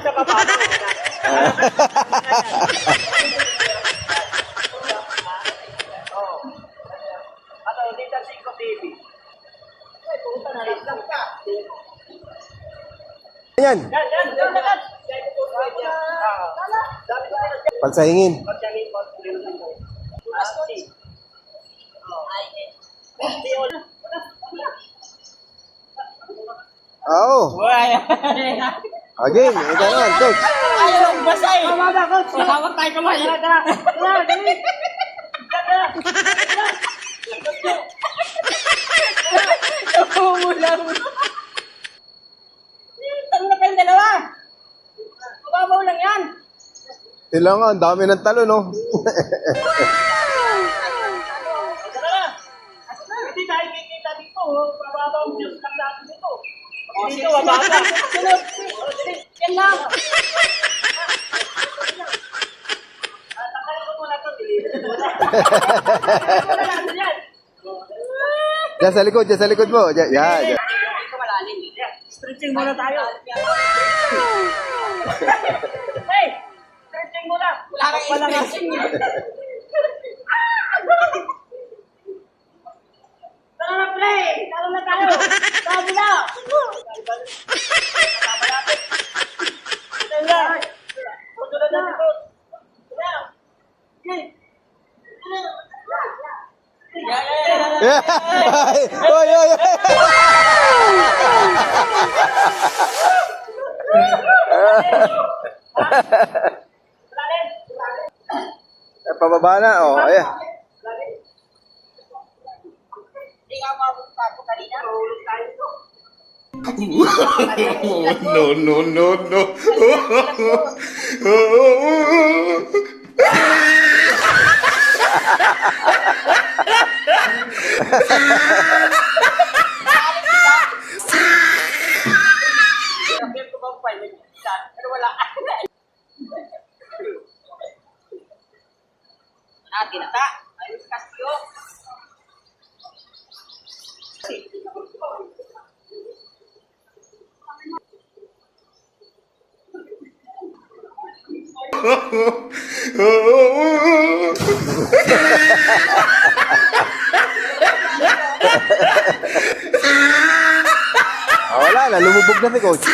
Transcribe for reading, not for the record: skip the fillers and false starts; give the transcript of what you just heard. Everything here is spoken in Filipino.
sa baba. Ano, dito 5 TV. Ay, puta na lang ka. Yan. Pansahingin. Oo. Again, ito naman, coach. Ayaw, basa eh. Tama na, coach. Hawak tayo kamay. Tara. Talo na kayong dalawa. Mababaw lang yan. Sila nga, ang dami ng talo, no? Hindi tayo kikita dito. Mababaw ang Diyos lang natin dito. Dito, mababa. Sunod. Yan lang. Takalin ko muna ito. Diyan sa likod mo. Yan, yan. Stretching muna tayo. Hey! Stretching muna. Wala kang stretching. Tara na, play! Tara na tayo! Sabi na! Susunod na dito. Oy, oy, oy. Pababa na, oh, ayan. Hindi nga mabukta ko kanina. Mahulog tayo ito. No. Sabihin ko bang file, may isa, pero wala. Tinata. Ayos kasyo. Wala na, lumubog na si coach.